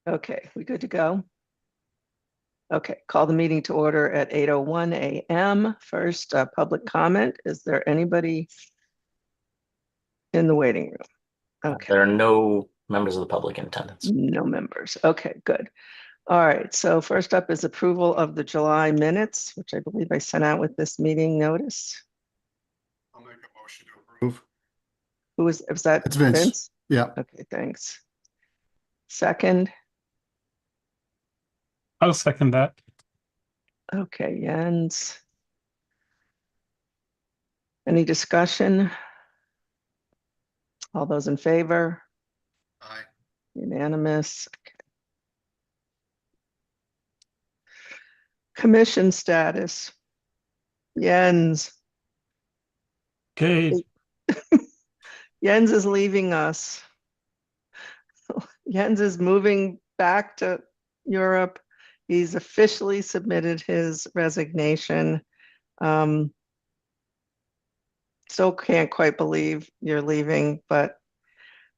Okay, we good to go? Okay, call the meeting to order at 8:01 a.m. First, public comment. Is there anybody in the waiting room? Okay, There are no members of the public in attendance. no members. Okay, good. All right, so first up is approval of the July minutes, which I believe I sent out with this meeting notice. I'll make a motion to approve. Was that It's Vince. Yeah. Okay, thanks. Second, I'll second that. okay, Jens. Any discussion? All those in favor? Aye. Unanimous. Okay. Commission status. Jens. Okay, Jens is leaving us. Jens is moving back to Europe. He's officially submitted his resignation. Still can't quite believe you're leaving, but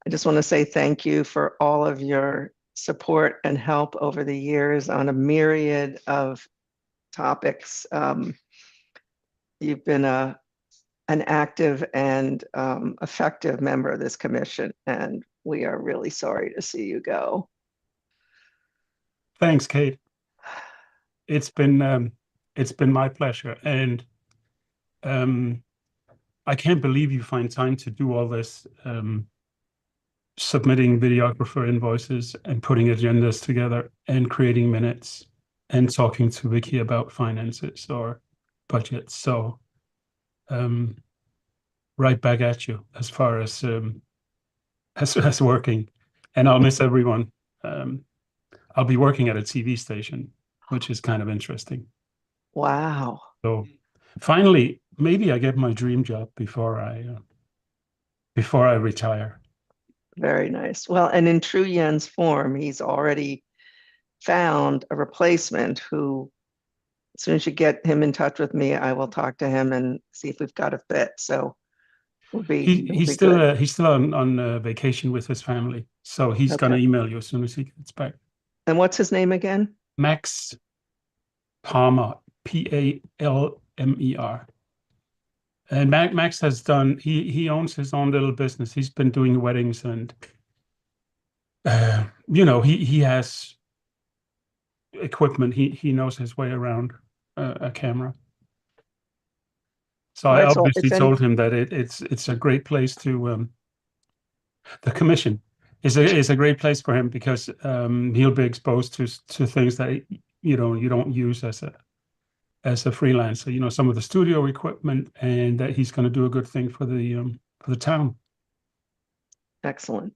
I just want to say thank you for all of your support and help over the years on a myriad of topics. You've been an active and effective member of this commission, and we are really sorry to see you go. thanks, Kate. It's been my pleasure, and I can't believe you find time to do all this, submitting videographer invoices and putting agendas together and creating minutes and talking to Vicky about finances or budgets. So right back at you as far as working, and I'll miss everyone. I'll be working at a TV station, which is kind of interesting. Wow. So finally, maybe I get my dream job before I retire. Very nice. Well, and in true Jens form, he's already found a replacement who, as soon as you get him in touch with me, I will talk to him and see if we've got a fit. So He's still on vacation with his family, so he's gonna email you as soon as he gets back. And what's his name again? Max Palmer, Palmer. And Max has done. He owns his own little business. He's been doing weddings, and he has equipment. He knows his way around a camera. So I obviously told him that it's a great place to the commission is a great place for him, because he'll be exposed to things that you don't use as a freelancer. Some of the studio equipment, and that he's going to do a good thing for the town. Excellent.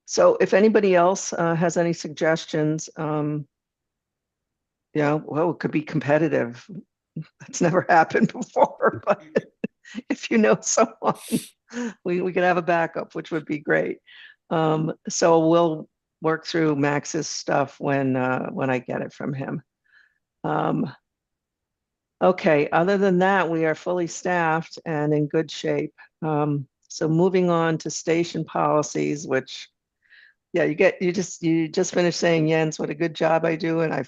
So if anybody else has any suggestions, well, it could be competitive. That's never happened before, but if you know someone, we could have a backup, which would be great. So we'll work through Max's stuff when I get it from him. Okay, other than that, we are fully staffed and in good shape. So moving on to station policies, which, yeah, you just finished saying, Jens, what a good job I do, and I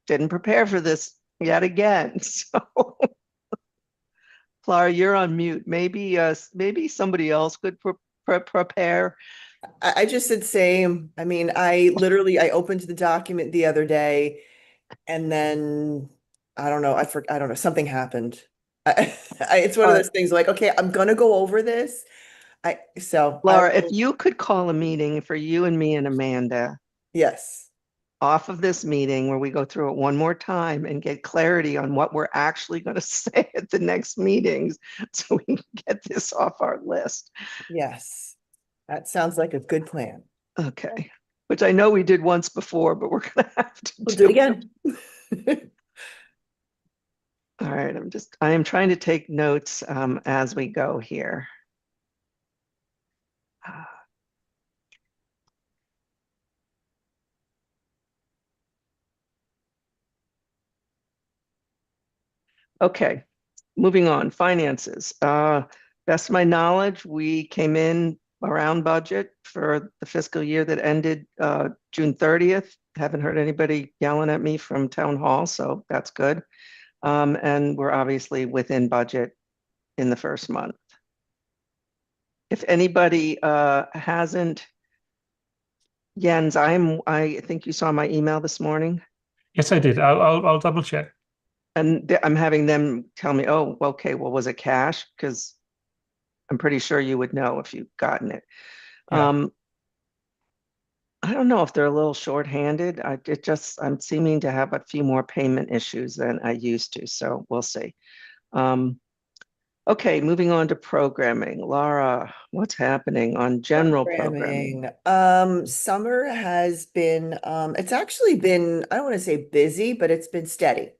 didn't prepare for this yet again. So Clara, you're on mute. Maybe somebody else could prepare. I just said same. I mean, I opened the document the other day, and then I don't know, something happened. It's one of those things like, okay, I'm gonna go over this. Laura, if you could call a meeting for you and me and Amanda. Yes. Off of this meeting, where we go through it one more time and get clarity on what we're actually going to say at the next meetings, so we can get this off our list. Yes, that sounds like a good plan. Okay, which I know we did once before, but we're going to have to do it again. All right, I am trying to take notes as we go here. Okay, moving on, finances. Best of my knowledge, we came in around budget for the fiscal year that ended June 30th. Haven't heard anybody yelling at me from town hall, so that's good. And we're obviously within budget in the first month. If anybody hasn't, Jens, I think you saw my email this morning, Yes, I did. I'll double check. and I'm having them tell me, oh, okay, well, was it cash? Because I'm pretty sure you would know if you've gotten it. Yeah. I don't know if they're a little shorthanded. I'm seeming to have a few more payment issues than I used to, so we'll see. Okay, moving on to programming. Laura, what's happening on general programming? Summer has been, it's actually been, I don't want to say busy, but it's been steady.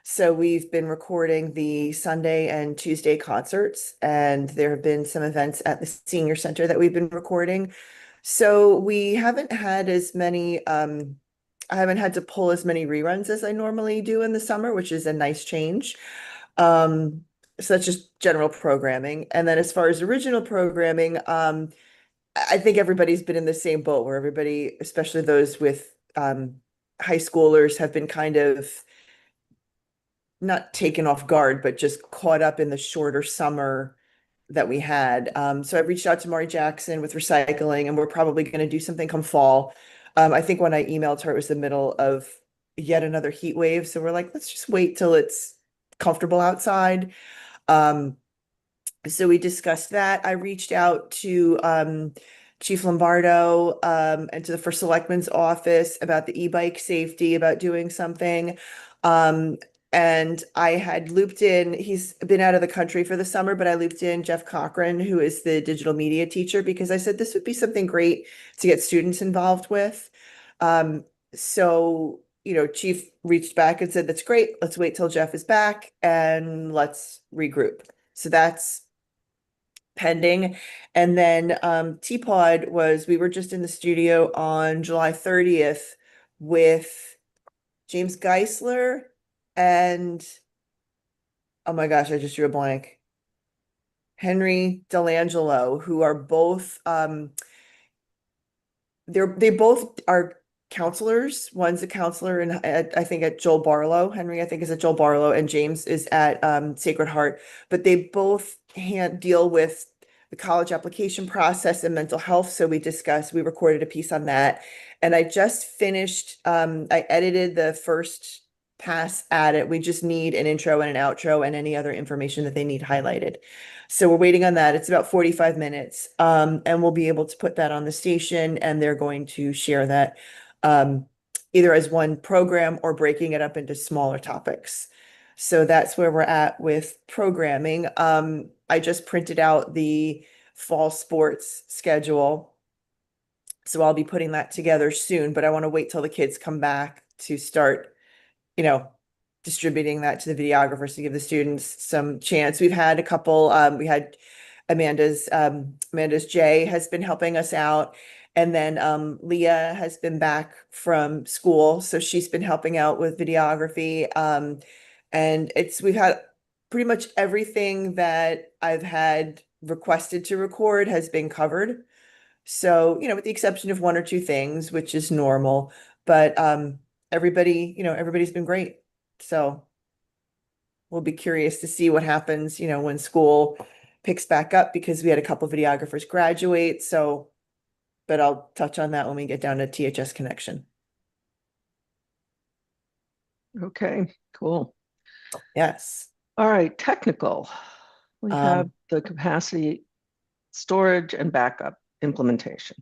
So we've been recording the Sunday and Tuesday concerts, and there have been some events at the senior center that we've been recording. So we haven't had as many, I haven't had to pull as many reruns as I normally do in the summer, which is a nice change. So that's just general programming. And then as far as original programming, I think everybody's been in the same boat where everybody, especially those with high schoolers, have been kind of not taken off guard, but just caught up in the shorter summer that we had. So I reached out to Mari Jackson with recycling, and we're probably going to do something come fall. I think when I emailed her, it was the middle of yet another heat wave. So we're like, let's just wait till it's comfortable outside. So we discussed that. I reached out to Chief Lombardo and to the First Selectman's office about the e-bike safety, about doing something. And I had looped in, he's been out of the country for the summer, but I looped in Jeff Cochran, who is the digital media teacher, because I said this would be something great to get students involved with. So, Chief reached back and said, that's great. Let's wait till Jeff is back and let's regroup. So that's pending. And then T-Pod we were just in the studio on July 30th with James Geisler and, oh my gosh, I just drew a blank. Henry Delangelo, who are both, they both are counselors. One's a counselor I think at Joel Barlow. Henry, I think, is at Joel Barlow, and James is at Sacred Heart. But they both deal with the college application process and mental health. So we recorded a piece on that. And I just finished, I edited the first pass at it. We just need an intro and an outro and any other information that they need highlighted. So we're waiting on that. It's about 45 minutes. And we'll be able to put that on the station, and they're going to share that either as one program or breaking it up into smaller topics. So that's where we're at with programming. I just printed out the fall sports schedule. So I'll be putting that together soon, but I want to wait till the kids come back to start, distributing that to the videographers to give the students some chance. We've had a couple, we had Amanda's Jay has been helping us out. And then Leah has been back from school, so she's been helping out with videography. And we've had pretty much everything that I've had requested to record has been covered. So, with the exception of one or two things, which is normal, but everybody's been great. So we'll be curious to see what happens, when school picks back up, because we had a couple videographers graduate. So, but I'll touch on that when we get down to THS Connection. Okay, cool. Yes. All right, technical. We have the capacity storage and backup implementation.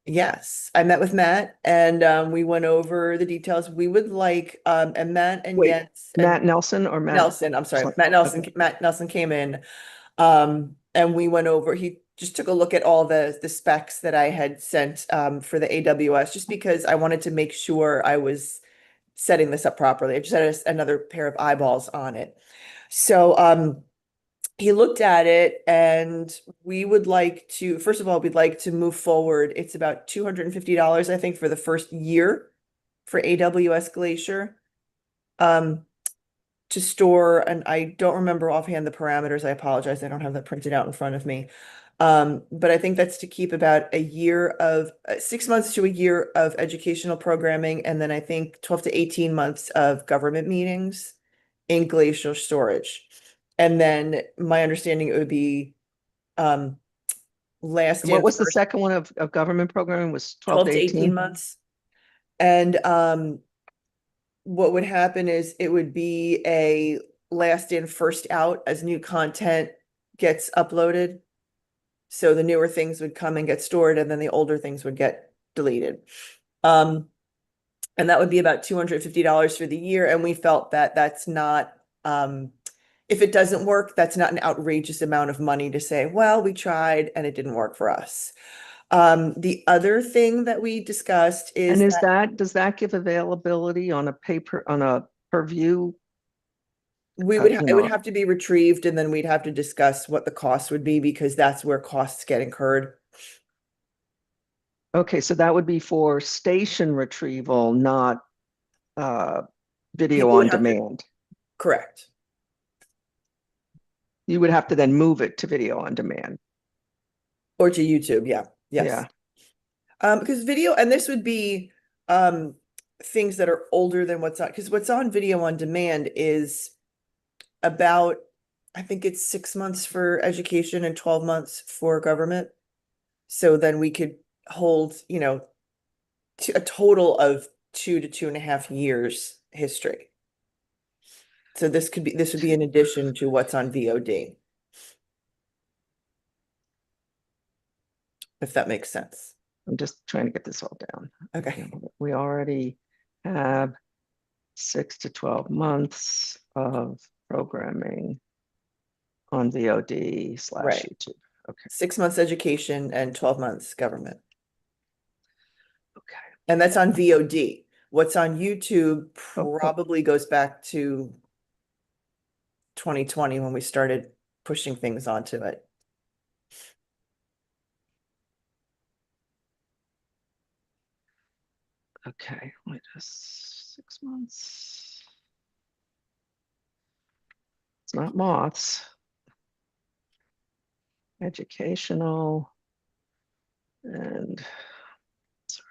Yes, I met with Matt and we went over the details. We would like and Matt and Wait, Jens Matt Nelson or Matt? Nelson, I'm sorry, Sorry. Matt Nelson. Okay. Matt Nelson came in and we went over, he just took a look at all the specs that I had sent for the AWS, just because I wanted to make sure I was setting this up properly. I just had another pair of eyeballs on it. So he looked at it, and we would like to, first of all, we'd like to move forward. It's about $250, I think, for the first year for AWS Glacier to store, and I don't remember offhand the parameters. I apologize. I don't have that printed out in front of me. But I think that's to keep about a year of 6 months to a year of educational programming, and then I think 12 to 18 months of government meetings in glacial storage. And then my understanding it would be last And what in was the first second one of government programming was 12 to 18 months. And what would happen is it would be a last in, first out as new content gets uploaded. So the newer things would come and get stored, and then the older things would get deleted. And that would be about $250 for the year. And we felt that that's not, if it doesn't work, that's not an outrageous amount of money to say, well, we tried and it didn't work for us. The other thing that we discussed is And that does that give availability on a per view? we you it would know, have to be retrieved, and then we'd have to discuss what the cost would be, because that's where costs get incurred. Okay, so that would be for station retrieval, not video People would on have to- demand. Correct. You would have to then move it to video on demand. Or to YouTube, yeah, yes. Yeah. Because video, and this would be things that are older than what's on, because what's on video on demand is about, I think it's 6 months for education and 12 months for government. So then we could hold, a total of 2 to 2.5 years history. So this would be in addition to what's on VOD. If that makes sense. I'm just trying to get this all down. Okay. We already have 6 to 12 months of programming on VOD / Right. YouTube. Okay. 6 months education and 12 months government. Okay. And that's on VOD. What's on YouTube Oh. probably goes back to 2020 when we started pushing things onto it. Okay, wait, just 6 months. It's not moths. Educational. And sorry.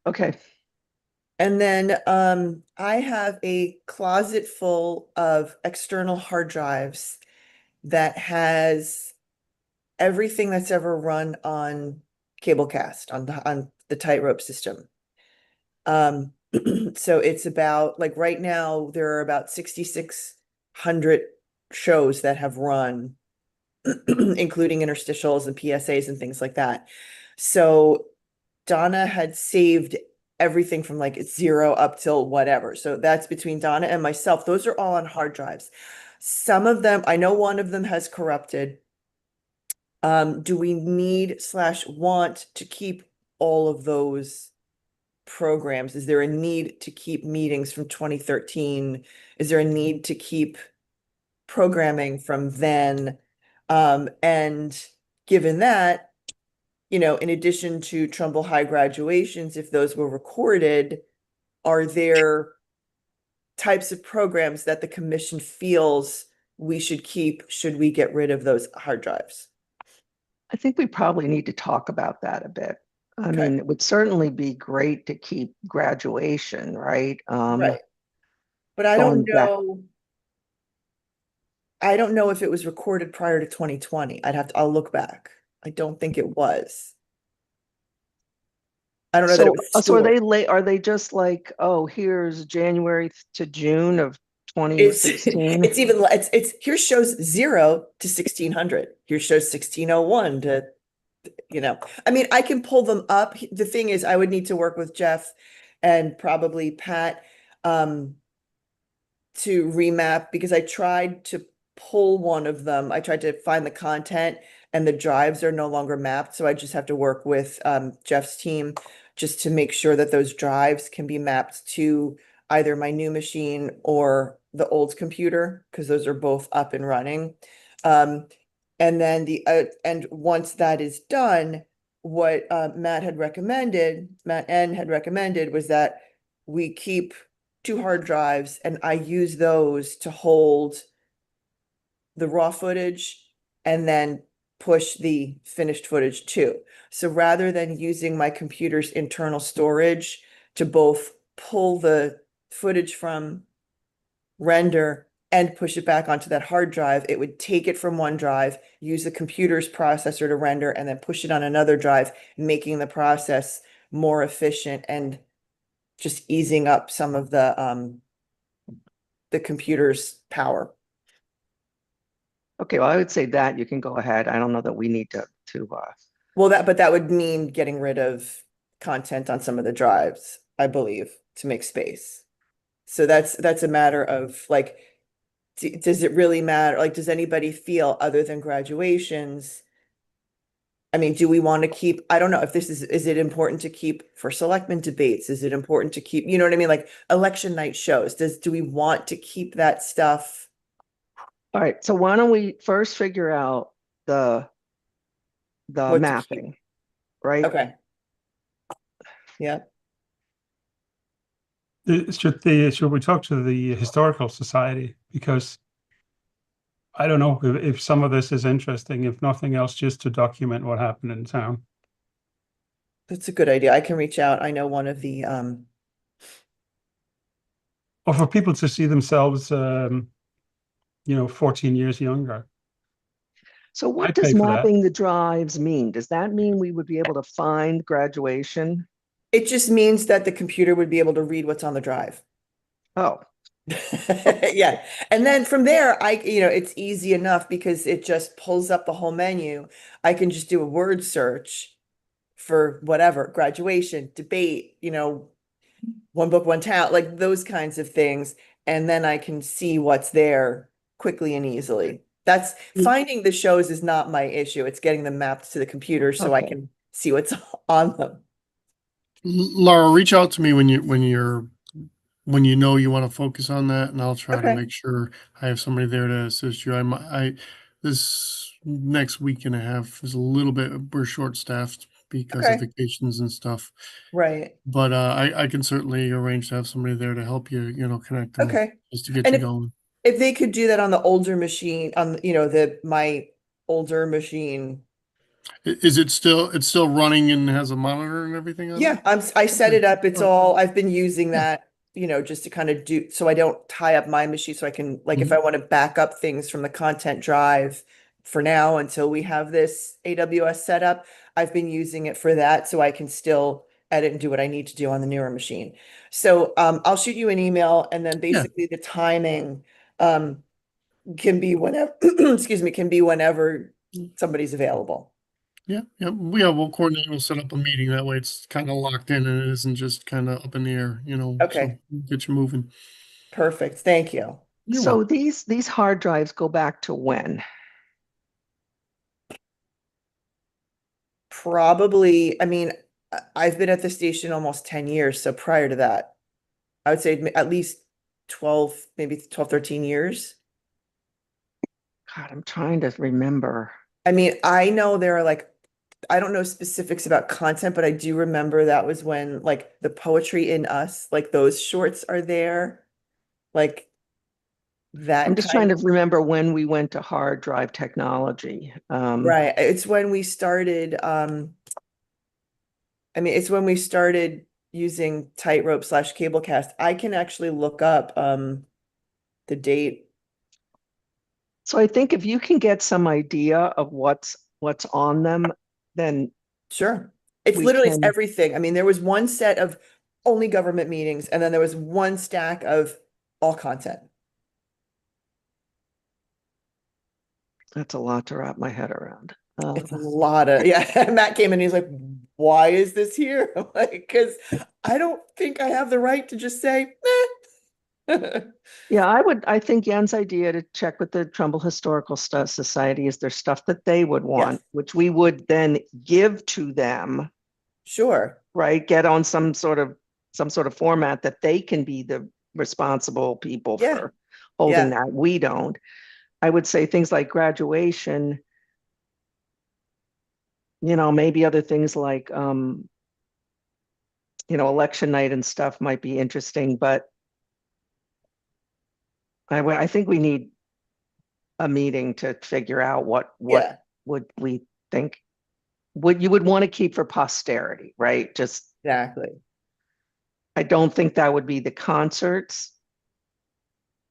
Okay. And then I have a closet full of external hard drives that has everything that's ever run on Cablecast on the Tightrope system. So it's about, like, right now there are about 6,600 shows that have run, including interstitials and PSAs and things like that. So Donna had saved everything from like 0 up till whatever. So that's between Donna and myself. Those are all on hard drives. Some of them, I know one of them has corrupted. Do we need / want to keep all of those programs? Is there a need to keep meetings from 2013? Is there a need to keep programming from then? And given that, in addition to Trumbull High graduations, if those were recorded, are there types of programs that the commission feels we should keep? Should we get rid of those hard drives? I think we probably need to talk about that a bit. I Okay. mean, it would certainly be great to keep graduation, right? Right. But I don't going back- know. I don't know if it was recorded prior to 2020. I'll look back. I don't think it was. I don't know that it was So are they stored. late? Are they just like, oh, here's January to June of It's 2016? it's even it's here shows 0 to 1600. Here shows 1601 to, I mean, I can pull them up. The thing is, I would need to work with Jeff and probably Pat to remap, because I tried to pull one of them. I tried to find the content and the drives are no longer mapped. So I just have to work with Jeff's team just to make sure that those drives can be mapped to either my new machine or the old computer, because those are both up and running. And then and once that is done, what Matt N had recommended was that we keep two hard drives and I use those to hold the raw footage and then push the finished footage too. So rather than using my computer's internal storage to both pull the footage from render and push it back onto that hard drive, it would take it from one drive, use the computer's processor to render, and then push it on another drive, making the process more efficient and just easing up some of the computer's power. Okay, well, I would say that you can go ahead. I don't know that we need to Well, but that would mean getting rid of content on some of the drives, I believe, to make space. So that's a matter of like, does it really matter? Like, does anybody feel other than graduations? I mean, do we want to keep, I don't know if this is it important to keep for selectmen debates? Is it important to keep, you know what I mean? Like election night shows, do we want to keep that stuff? All right, so why don't we first figure out the What to keep. mapping, right? Okay. Yeah. Should we talk to the Historical Society? Because I don't know if some of this is interesting, if nothing else, just to document what happened in town. That's a good idea. I can reach out. I know one of the, Or for people to see themselves, 14 years younger. So what I'd does pay for that. mapping the drives mean? Does that mean we would be able to find graduation? it just means that the computer would be able to read what's on the drive. Oh, Yeah. And then from there, it's easy enough because it just pulls up the whole menu. I can just do a word search for whatever, graduation, debate, one book, one town, like those kinds of things. And then I can see what's there quickly and easily. That's finding the shows is not my issue. It's getting them mapped to the computer so I Okay. can see what's on them. Laura, reach out to me when you know you want to focus on that, and I'll try to Okay. make sure I have somebody there to assist you. This next week and a half is a little bit, we're short-staffed because of Okay. vacations and stuff. Right. But I can certainly arrange to have somebody there to help you, connect them Okay. just to get And you going. if they could do that on the older machine, on, my older machine. Is it's still running and has a monitor and everything on it? Yeah, I set it up. I've been using that, just to kind of do, so I don't tie up my machine. So I can, like, if I want to back up things from the content drive for now until we have this AWS set up, I've been using it for that. So I can still edit and do what I need to do on the newer machine. So I'll shoot you an email and then basically the timing can be whenever, excuse me, can be whenever somebody's available. Yeah, we'll coordinate, we'll set up a meeting, that way it's kind of locked in and it isn't just kind of up in the air, Okay. so get you moving. Perfect. Thank you. You're so welcome. these hard drives go back to when? Probably, I mean, I've been at the station almost 10 years. So prior to that, I would say at least 12, maybe 12, 13 years. God, I'm trying to remember. I mean, I know there are I don't know specifics about content, but I do remember that was when like the Poetry in Us, like those shorts are there. Like that. I'm just trying to remember when we went to hard drive technology. Right. It's when we started, it's when we started using Tightrope / Cablecast. I can actually look up the date. So I think if you can get some idea of what's on them, then Sure. It's we literally can- it's everything. I mean, there was one set of only government meetings, and then there was one stack of all content. that's a lot to wrap my head around. It's a lot of, yeah. Matt came in, he's like, why is this here? I'm like, because I don't think I have the right to just say, eh. Yeah, I think Jan's idea to check with the Trumbull Historical Society is there stuff that they would want, Yes. which we would then give to them, Sure. right? Get on some sort of format that they can be the responsible people Yeah. for holding Yeah. that. We don't. I would say things like graduation, maybe other things like election night and stuff might be interesting, but I think we need a meeting to figure out what Yeah, would we think, what you would want to keep for posterity, right? Just, exactly. I don't think that would be the concerts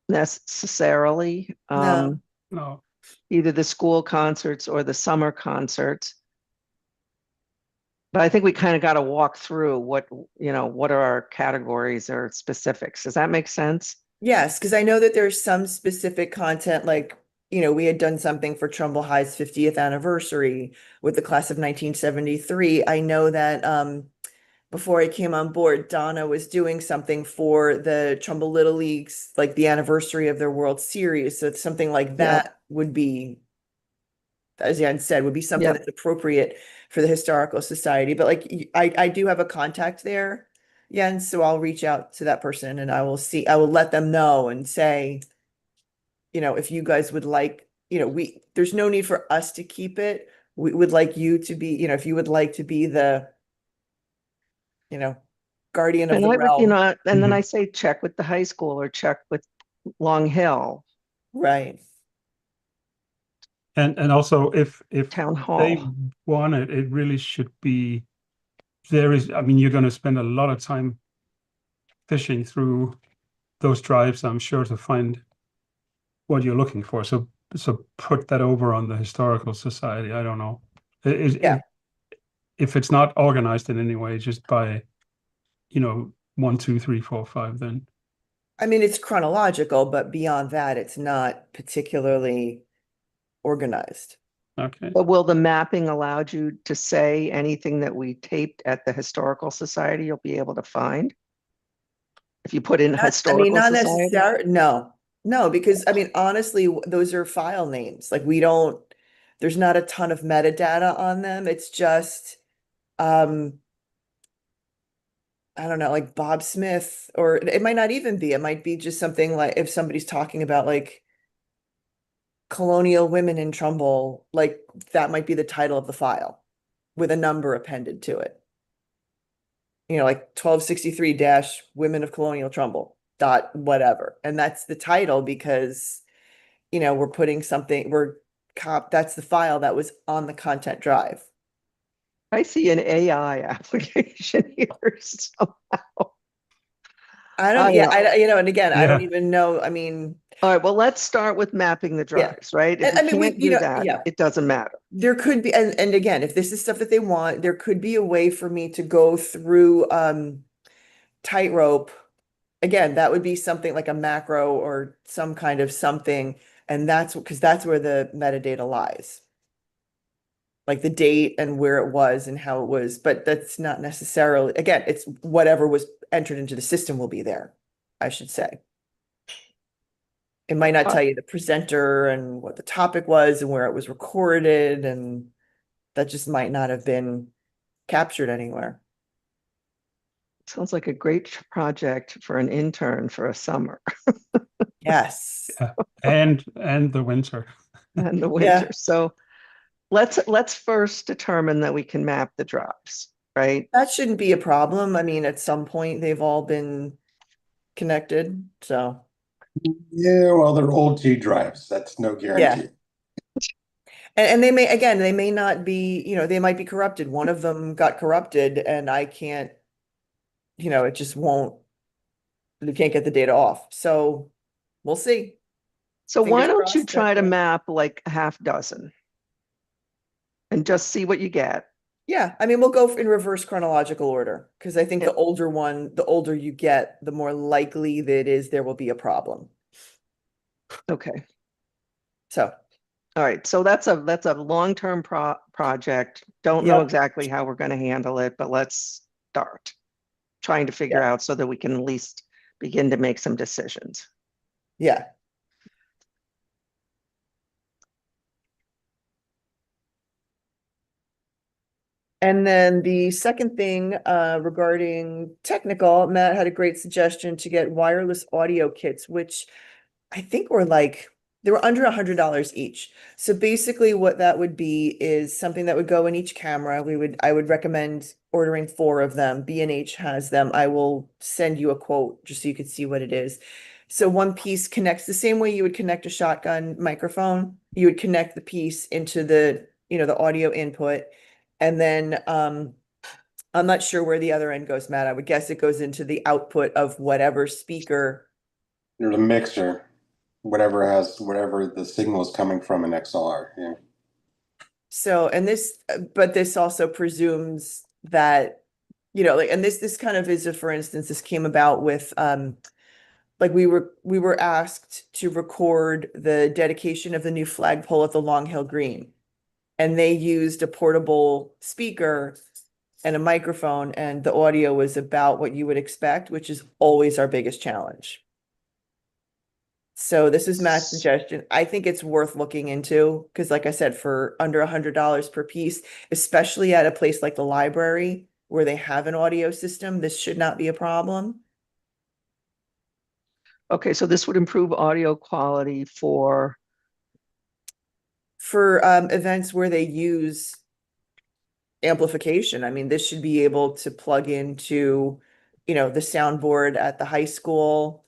necessarily. No. No. Either the school concerts or the summer concerts. But I think we kind of got to walk through what, what are our categories or specifics. Does that make sense? Yes, because I know that there's some specific content, like, we had done something for Trumbull High's 50th anniversary with the class of 1973. I know that before I came on board, Donna was doing something for the Trumbull Little Leagues, like the anniversary of their World Series. So it's something like that would be, as Jan said, would be something Yeah. that's appropriate for the Historical Society. But like, I do have a contact there, Jens, so I'll reach out to that person and I will let them know and say, if you guys would like, there's no need for us to keep it. We would like you to be, if you would like to be the, guardian of And the I would, realm. and then Mhm. I say check with the high school or check with Long Hill Right. And also if Town they Hall. want it, it really should be, I mean, you're going to spend a lot of time fishing through those drives, I'm sure, to find what you're looking for. So put that over on the Historical Society. I don't know. Yeah. If it's not organized in any way, just by, 1, 2, 3, 4, 5, then. I mean, it's chronological, but beyond that, it's not particularly organized. Okay. But will the mapping allow you to say anything that we taped at the Historical Society you'll be able to find? If you put in Historical not Society? necessarily. No, because I mean, honestly, those are file names. Like there's not a ton of metadata on them. It's just, I don't know, like Bob Smith, or it might not even be. It might be just something like if somebody's talking about like colonial women in Trumbull, like that might be the title of the file with a number appended to it. Like 1263 dash women of colonial Trumbull dot whatever. And that's the title because, we're putting something, that's the file that was on the content drive. I see an AI application here somehow. I don't, I yeah, know. and again, I Yeah. don't even know. I mean, All right, well, let's start with mapping the Yeah. drives, right? If And I we mean, we- can't you do know, that, yeah. it doesn't matter. there could be, and again, if this is stuff that they want, there could be a way for me to go through Tightrope. Again, that would be something like a macro or some kind of something, and that's because that's where the metadata lies. Like the date and where it was and how it was, but that's not necessarily, again, it's whatever was entered into the system will be there, I should say. It might not tell you the presenter and what the topic was and where it was recorded, and that just might not have been captured anywhere. Sounds like a great project for an intern for a summer Yes. Yeah. And the winter. and the Yeah. winter. So let's first determine that we can map the drives, right? That shouldn't be a problem. I mean, at some point they've all been connected, so Yeah, well, they're old G drives. That's no guarantee. and they may not be, they might be corrupted. One of them got corrupted and I can't, it just won't, you can't get the data off. So we'll see. So why Fingers don't you crossed, try to definitely. map like a half dozen and just see what you get? Yeah, I mean, we'll go in reverse chronological order because I think Yeah. the older you get, the more likely that it is there will be a problem. Okay. So, All right. So that's a long-term project. Don't know Yep. exactly how we're going to handle it, but let's start trying to figure out so that we can at least begin to make some decisions. yeah. And then the second thing regarding technical, Matt had a great suggestion to get wireless audio kits, which I think were they were under $100 each. So basically what that would be is something that would go in each camera. I would recommend ordering 4 of them. B&H has them. I will send you a quote just so you could see what it is. So one piece connects the same way you would connect a shotgun microphone. You would connect the piece into the, the audio input. And then I'm not sure where the other end goes, Matt. I would guess it goes into the output of whatever speaker. There's a mixer, whatever the signal is coming from an XLR. Yeah. So, and but this also presumes that, and this kind of is for instance, this came about with, like we were asked to record the dedication of the new flagpole at the Long Hill Green. And they used a portable speaker and a microphone, and the audio was about what you would expect, which is always our biggest challenge. So this is Matt's suggestion. I think it's worth looking into because, like I said, for under $100 per piece, especially at a place like the library where they have an audio system, this should not be a problem. Okay, so this would improve audio quality for, Events where they use amplification. I mean, this should be able to plug into, the soundboard at the high school,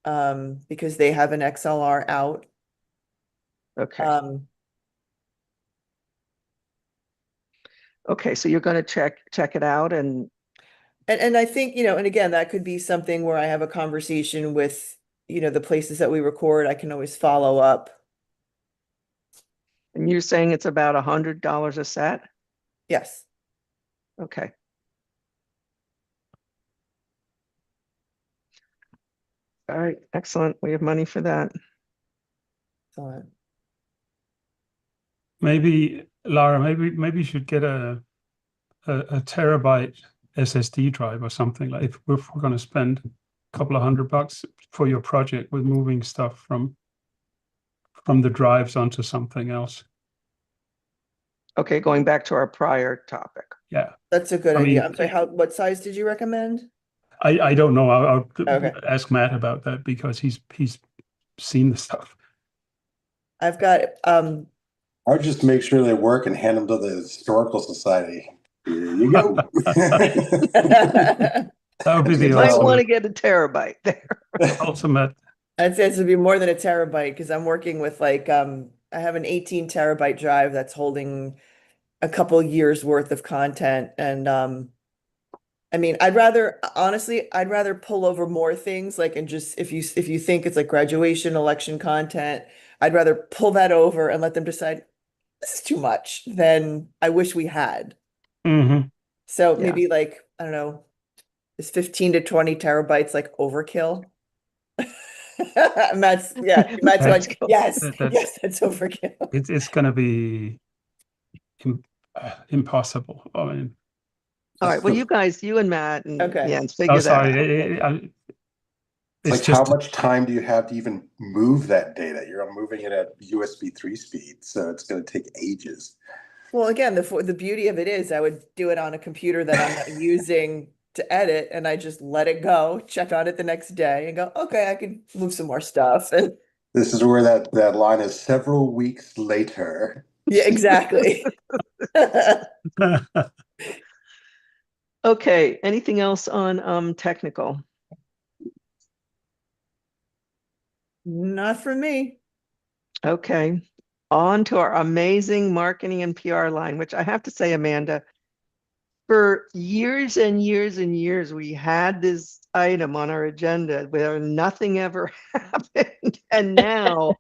because they have an XLR out. okay. Okay, so you're gonna check it out and And I think, and again, that could be something where I have a conversation with, the places that we record. I can always follow up. you're saying it's about $100 a set? Yes. Okay. All right, excellent. We have money for that. So, Maybe Lara, maybe you should get a terabyte SSD drive or something. Like if we're going to spend a couple of $100 for your project with moving stuff from the drives onto something else. Okay, going back to our prior topic. Yeah, that's a good I idea. mean, I'm sorry, what size did you recommend? I don't know. I'll Okay. ask Matt about that because he's seen the stuff. I've got I would just make sure they work and hand them to the Historical Society. Here you go. That would be You the might want to ultimate. get a terabyte there. ultimate. I'd say it would be more than a terabyte because I'm working with I have an 18 terabyte drive that's holding a couple years worth of content. And I mean, I'd rather pull over more things and just if you think it's like graduation, election content, I'd rather pull that over and let them decide this is too much than I wish we had. Mm-hmm. So Yeah. maybe I don't know, is 15 to 20 terabytes overkill? Matt's That's- like, yes, that's- yes, that's overkill. It's going to be impossible. I mean, All right, well, you and Matt and Okay. Jens figure that sorry. out. It's It's like just how much time do you have to even move that data? You're moving it at USB 3 speed, so it's going to take ages. Well, again, the beauty of it is I would do it on a computer that I'm not using to edit, and I just let it go, check on it the next day, and go, okay, I can move some more stuff. And This is where that line is several weeks later. yeah, exactly. Okay, anything else on technical? Not for me. Okay, on to our amazing marketing and PR line, which I have to say, Amanda, for years and years and years, we had this item on our agenda where nothing ever happened. And now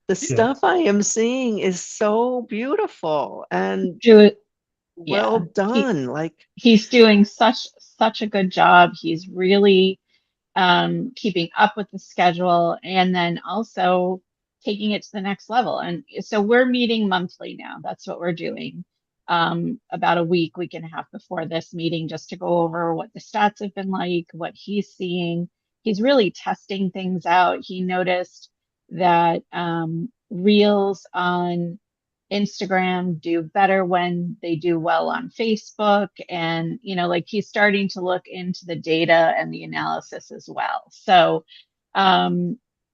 the stuff I am seeing is so beautiful and well done. He's doing such a good job. He's really keeping up with the schedule and then also taking it to the next level. And so we're meeting monthly now. That's what we're doing. About a week and a half before this meeting, just to go over what the stats have been like, what he's seeing. He's really testing things out. He noticed that reels on Instagram do better when they do well on Facebook. And, he's starting to look into the data and the analysis as well. So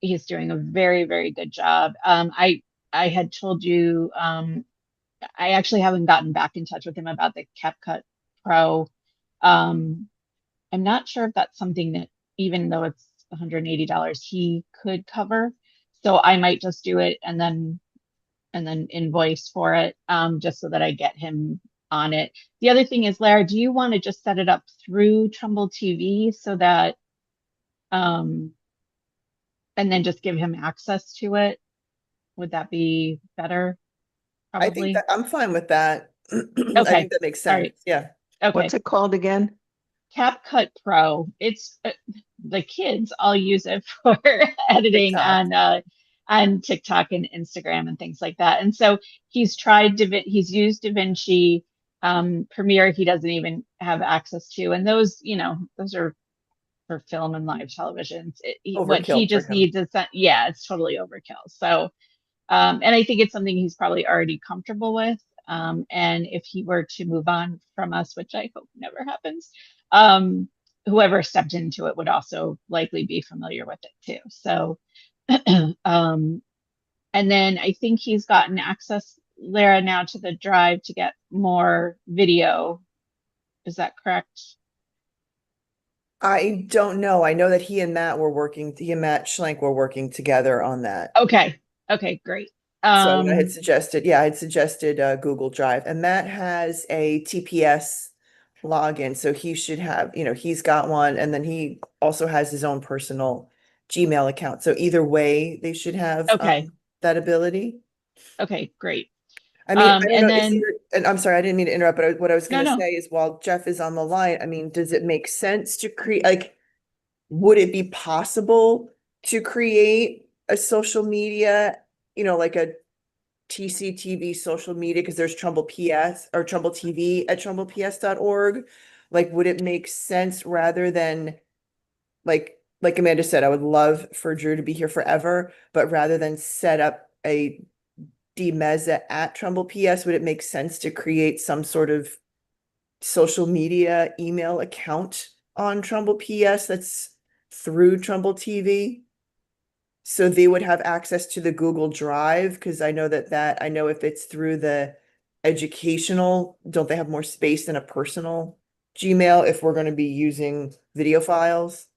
he's doing a very, very good job. I had told you, I actually haven't gotten back in touch with him about the CapCut Pro. I'm not sure if that's something that, even though it's $180 he could cover. So I might just do it and then invoice for it, just so that I get him on it. The other thing is, Lara, do you want to just set it up through Trumbull TV so that, and then just give him access to it? Would that be better? I Probably. think that I'm fine with that. I Okay. think that makes All right. sense. Yeah. Okay. What's it called again? CapCut Pro. It's the kids all use it for editing TikTok. on TikTok and Instagram and things like that. And so he's tried he's used DaVinci, Premiere. He doesn't even have access to, and those, those are for film and live television. What he Overkill just for him. needs is that, yeah, it's totally overkill. So, and I think it's something he's probably already comfortable with. And if he were to move on from us, which I hope never happens, whoever stepped into it would also likely be familiar with it too. So, and then I think he's gotten access, Lara, now to the drive to get more video. Is that correct? I don't know. I know that he and Matt Schlenk were working together on that. Okay. Okay, great. So I had suggested Google Drive, and Matt has a TPS login, so he should have, he's got one, and then he also has his own personal Gmail account. So either way, they should have Okay. that ability. Okay, great. I mean, I don't and know, then, and I'm sorry, I didn't mean to interrupt, but what I was going to No. say is, while Jeff is on the line, I mean, does it make sense to create, like, would it be possible to create a social media, like a TCTV social media, because there's Trumbull PS or Trumbull TV at TrumblePS.org? Like, would it make sense rather than, like Amanda said, I would love for Drew to be here forever, but rather than set up a DMEZA at Trumbull PS, would it make sense to create some sort of social media email account on Trumbull PS that's through Trumbull TV? So they would have access to the Google Drive, because I know I know if it's through the educational, don't they have more space than a personal Gmail if we're going to be using video files?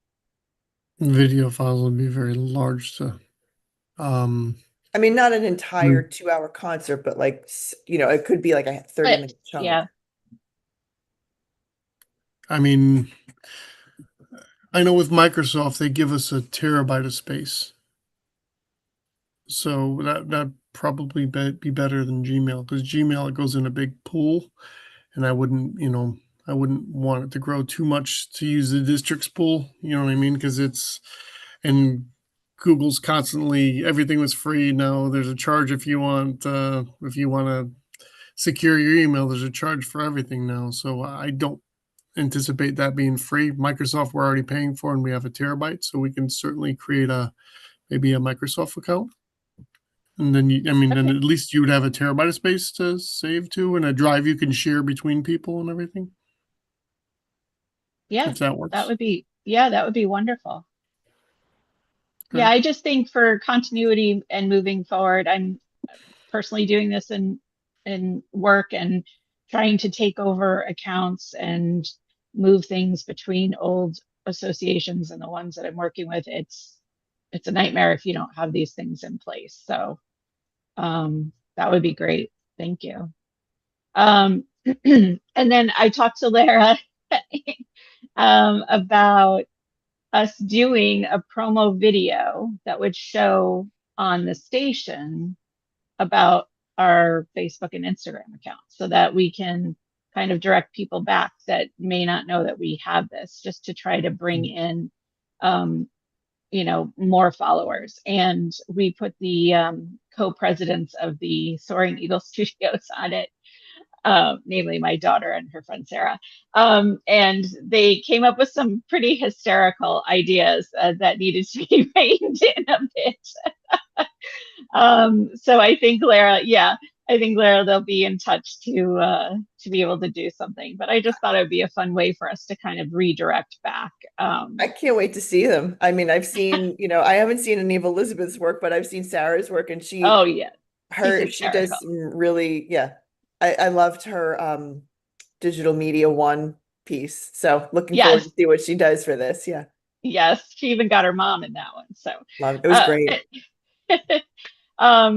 Video files would be very large to, I mean, not an entire 2-hour concert, but like, it could be like a 30-minute chunk. yeah. I mean, I know with Microsoft, they give us a terabyte of space. So that probably be better than Gmail, because Gmail, it goes in a big pool, and I wouldn't want it to grow too much to use the district's pool. You know what I mean? Because and Google's constantly, everything was free. Now there's a charge if you want to secure your email. There's a charge for everything now. So I don't anticipate that being free. Microsoft we're already paying for, and we have a terabyte, so we can certainly create maybe a Microsoft account. And then then at least you would have a terabyte of space to save to, and a drive you can share between people and everything. Yeah, If that works. that would be wonderful. Okay. Yeah, I just think for continuity and moving forward, I'm personally doing this in work and trying to take over accounts and move things between old associations and the ones that I'm working with. It's a nightmare if you don't have these things in place. So that would be great. Thank you. And then I talked to Lara about us doing a promo video that would show on the station about our Facebook and Instagram accounts, so that we can kind of direct people back that may not know that we have this, just to try to bring in more followers. And we put the co-presidents of the Soaring Eagle Studios on it, namely my daughter and her friend Sarah. And they came up with some pretty hysterical ideas that needed to be reined in a bit. So I think Lara, they'll be in touch to be able to do something. But I just thought it would be a fun way for us to kind of redirect back. I can't wait to see them. I mean, I've seen, I haven't seen any of Elizabeth's work, but I've seen Sarah's work, and she does really, yeah. I loved her Digital Media One piece. So looking forward to see what she does for this. Yeah. Yes, she even got her mom in that one. So Love it. It was uh, great.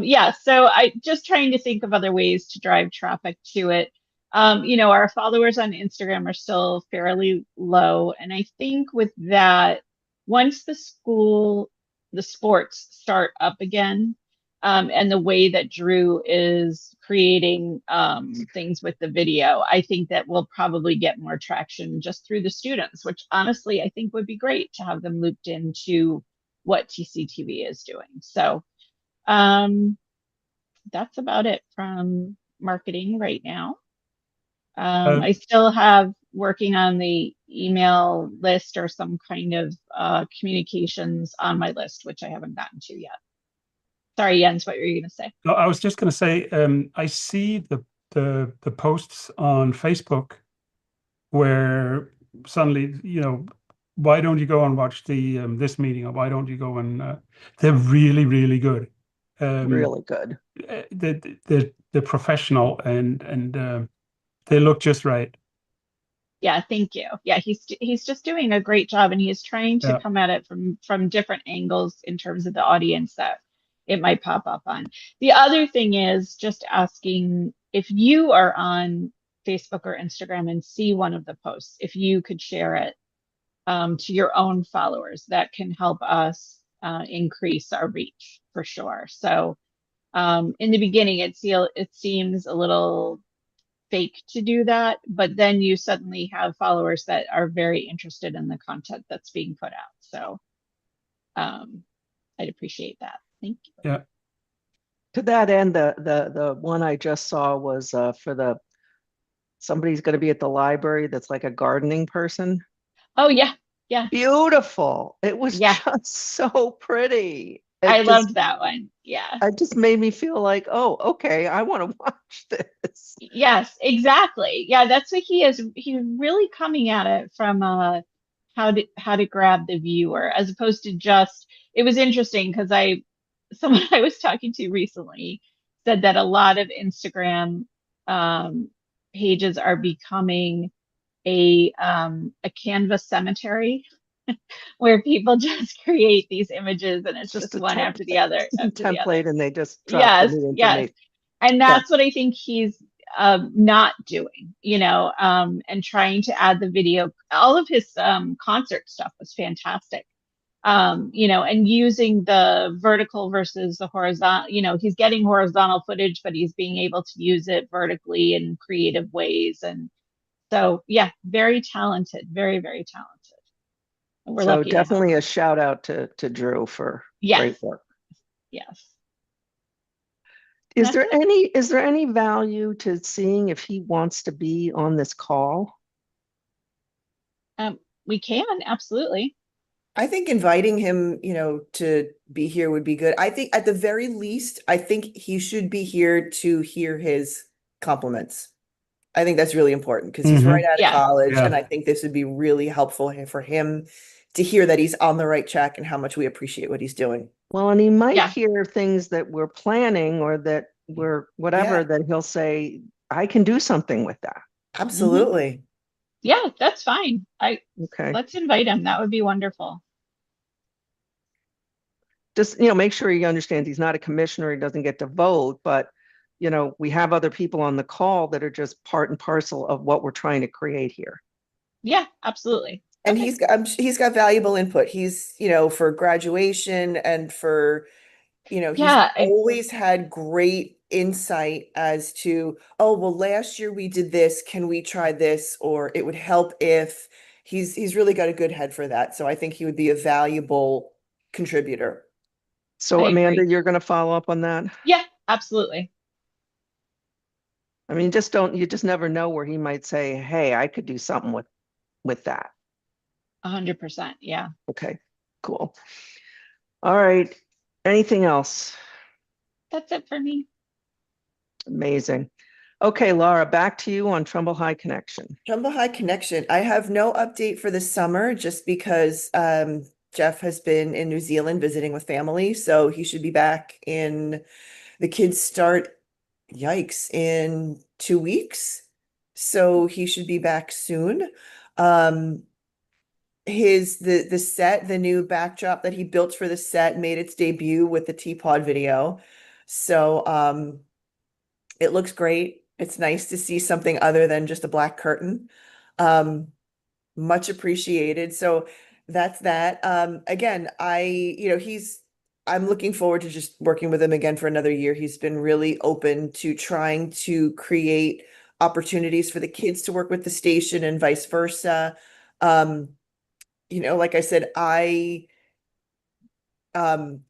yeah, so I just trying to think of other ways to drive traffic to it. Our followers on Instagram are still fairly low, and I think with that, once the sports start up again, and the way that Drew is creating things with the video, I think that we'll probably get more traction just through the students, which honestly I think would be great to have them looped into what TCTV is doing. So that's about it from marketing right now. I still have working on the email list or some kind of communications on my list, which I haven't gotten to yet. Sorry, Jens, what were you going to say? No, I was just going to say, I see the posts on Facebook where suddenly, why don't you go and watch the this meeting, or why don't you go and they're really, really good. Really good. They're professional and they look just right. Yeah, thank you. Yeah, he's just doing a great job, and he's trying to Yeah. come at it from different angles in terms of the audience that it might pop up on. The other thing is just asking if you are on Facebook or Instagram and see one of the posts, if you could share it to your own followers. That can help us increase our reach for sure. So in the beginning, it seems a little fake to do that, but then you suddenly have followers that are very interested in the content that's being put out. So I'd appreciate that. Thank you. Yeah. To that end, the one I just saw was for somebody's going to be at the library that's like a gardening person. Oh yeah, yeah. Beautiful. It was Yeah. just so pretty. I loved that one. Yeah. It just made me feel like, oh, okay, I want to watch this. Yes, exactly. Yeah, that's what he is. He's really coming at it from how to grab the viewer, as opposed to just. It was interesting because someone I was talking to recently said that a lot of Instagram pages are becoming a Canvas cemetery where people just create these images and it's just a one after the other after the other. template, and they just drop Yes, the new yes. information. And that's what I think he's not doing, and trying to add the video. All of his concert stuff was fantastic. And using the vertical versus the horizontal, he's getting horizontal footage, but he's being able to use it vertically in creative ways. And so, yeah, very talented, very, very talented. And we're So lucky to have definitely him. a shout out to Drew for Yes. great work. Yes. Is That's there any value to seeing if he wants to be on this call? We can, absolutely. I think inviting him, to be here would be good. I think at the very least, I think he should be here to hear his compliments. I think that's really important because he's Mhm. right out of Yeah. college, Yeah. and I think this would be really helpful for him to hear that he's on the right track and how much we appreciate what he's doing. Well, and he might Yeah. hear things that we're planning or that we're whatever, Yeah. that he'll say, I can do something with that. Absolutely. Yeah, that's fine. Okay. Let's invite him. That would be wonderful. Just, make sure he understands he's not a commissioner, he doesn't get to vote, but we have other people on the call that are just part and parcel of what we're trying to create here. Yeah, absolutely. And Okay. he's got valuable input. He's, for graduation and for, he's Yeah, always had great insight as to, oh, well, last year we did this. Can we try this? Or it would help if he's really got a good head for that. So I think he would be a valuable contributor. So I Amanda, agree. you're going to follow up on that? Yeah, absolutely. I mean, you just never know where he might say, hey, I could do something with that. 100%. Yeah. Okay, cool. All right. Anything else? That's it for me. Amazing. Okay, Laura, back to you on Trumbull High Connection. Trumbull High Connection. I have no update for the summer just because Jeff has been in New Zealand visiting with family. So he should be back the kids start, yikes, in 2 weeks. So he should be back soon. the set, the new backdrop that he built for the set made its debut with the Teapot video. So it looks great. It's nice to see something other than just a black curtain. Much appreciated. So that's that. Again, I'm looking forward to just working with him again for another year. He's been really open to trying to create opportunities for the kids to work with the station and vice versa. Like I said,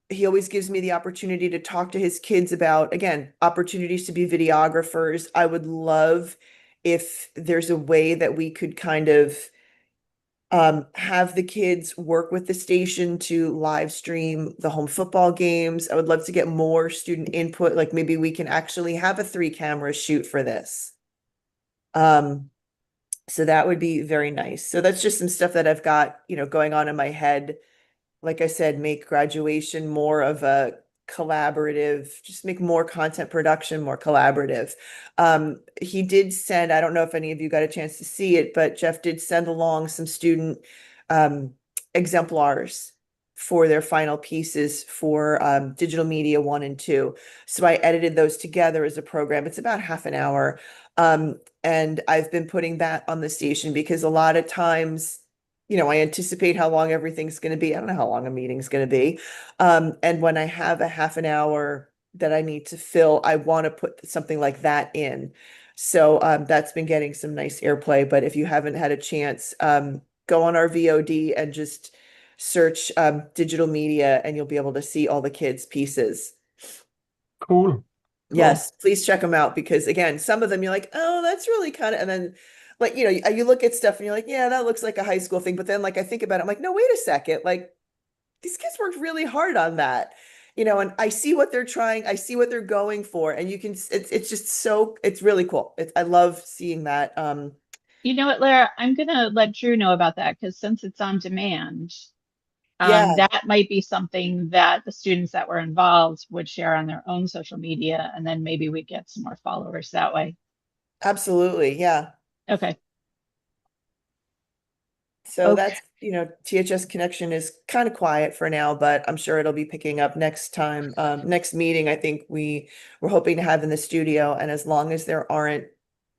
he always gives me the opportunity to talk to his kids about, again, opportunities to be videographers. I would love if there's a way that we could kind of have the kids work with the station to live stream the home football games. I would love to get more student input. Like maybe we can actually have a 3-camera shoot for this. So that would be very nice. So that's just some stuff that I've got, going on in my head. Like I said, make graduation more of a collaborative, just make more content production more collaborative. He did send, I don't know if any of you got a chance to see it, but Jeff did send along some student exemplars for their final pieces for digital media 1 and 2. So I edited those together as a program. It's about half an hour. And I've been putting that on the station because a lot of times, I anticipate how long everything's going to be. I don't know how long a meeting's going to be. And when I have a half an hour that I need to fill, I want to put something like that in. So that's been getting some nice airplay. But if you haven't had a chance, go on our VOD and just search digital media and you'll be able to see all the kids' pieces. Cool. Yes, please check them out because again, some of them you're like, oh, that's really kind of, and then like, you look at stuff and you're like, yeah, that looks like a high school thing. But then like, I think about it, I'm like, no, wait a second. Like these kids worked really hard on that, and I see what they're trying. I see what they're going for. And it's just so, it's really cool. I love seeing that. You know what, Lara? I'm gonna let Drew know about that because since it's on demand, Yeah, that might be something that the students that were involved would share on their own social media, and then maybe we get some more followers that way. absolutely. Yeah. Okay. So Okay. that's, THS Connection is kind of quiet for now, but I'm sure it'll be picking up next time. Next meeting, I think we're hoping to have in the studio. And as long as there aren't,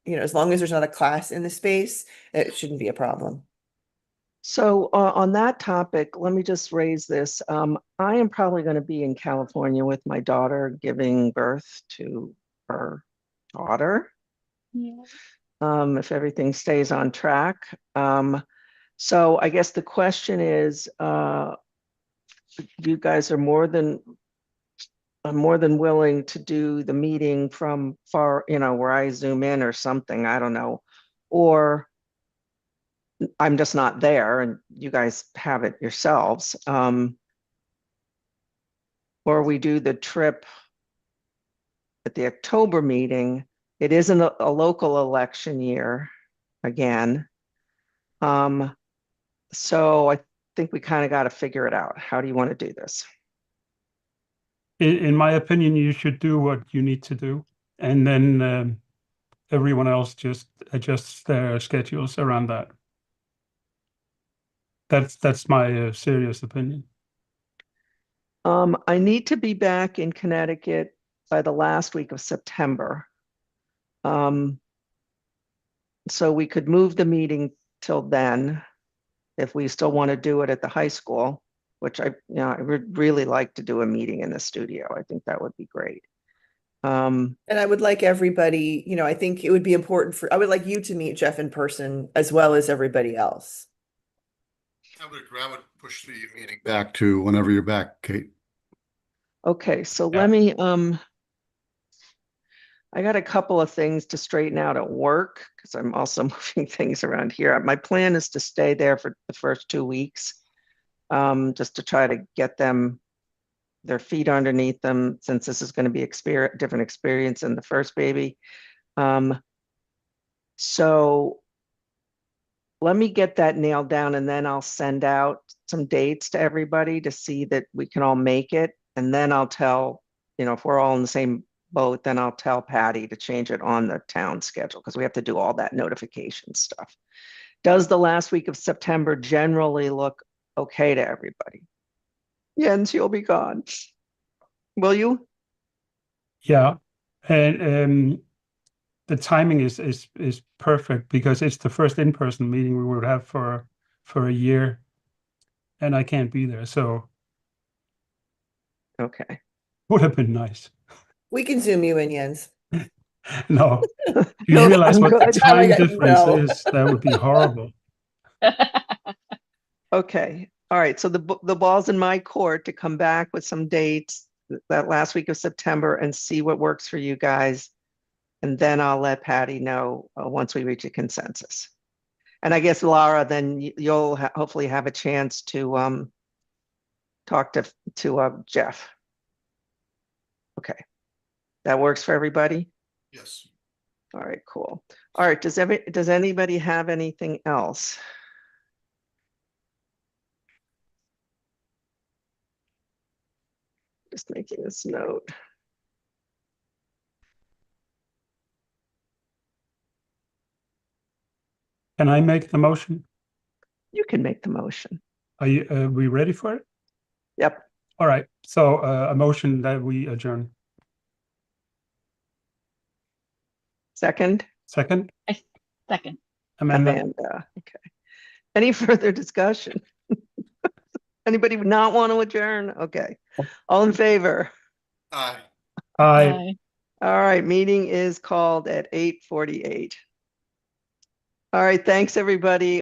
as long as there's not a class in the space, it shouldn't be a problem. So on that topic, let me just raise this. I am probably going to be in California with my daughter giving birth to her daughter. Yeah. If everything stays on track. So I guess the question is, you guys are more than willing to do the meeting from far, where I zoom in or something, I don't know, or I'm just not there and you guys have it yourselves. Or we do the trip at the October meeting. It isn't a local election year again. So I think we kind of got to figure it out. How do you want to do this? In my opinion, you should do what you need to do, and then everyone else just adjusts their schedules around that. That's my serious opinion. I need to be back in Connecticut by the last week of September. So we could move the meeting till then if we still want to do it at the high school, which I would really like to do a meeting in the studio. I think that would be great. And I would like everybody, I think it would be important I would like you to meet Jeff in person as well as everybody else. I would push the meeting back to whenever you're back, Kate. Okay, so Yeah. let me, I got a couple of things to straighten out at work because I'm also moving things around here. My plan is to stay there for the first 2 weeks, just to try to get their feet underneath them, since this is going to be different experience than the first baby. So let me get that nailed down and then I'll send out some dates to everybody to see that we can all make it. And then I'll tell, if we're all in the same boat, then I'll tell Patty to change it on the town schedule because we have to do all that notification stuff. Does the last week of September generally look okay to everybody? Jens, you'll be gone. Will you? Yeah, and the timing is perfect because it's the first in-person meeting we would have for a year, and I can't be there, so Okay. would have been nice. We can zoom you in, Jens. No, do you No, realize I'm what the good. time No. difference is? That would be horrible. Okay. All right. So the ball's in my court to come back with some dates that last week of September and see what works for you guys. And then I'll let Patty know once we reach a consensus. And I guess Laura, then you'll hopefully have a chance to talk to Jeff. Okay. That works for everybody? Yes. All right, cool. All right, does anybody have anything else? Just making this note. Can I make the motion? You can make the motion. Are we ready for it? Yep. All right, so a motion that we adjourn. Second, Second, Second. Amanda? Amanda. Okay. Any further discussion? Anybody not want to adjourn? Okay. All in favor? Aye. Aye. All right, meeting is called at 8:48. All right, thanks, everybody.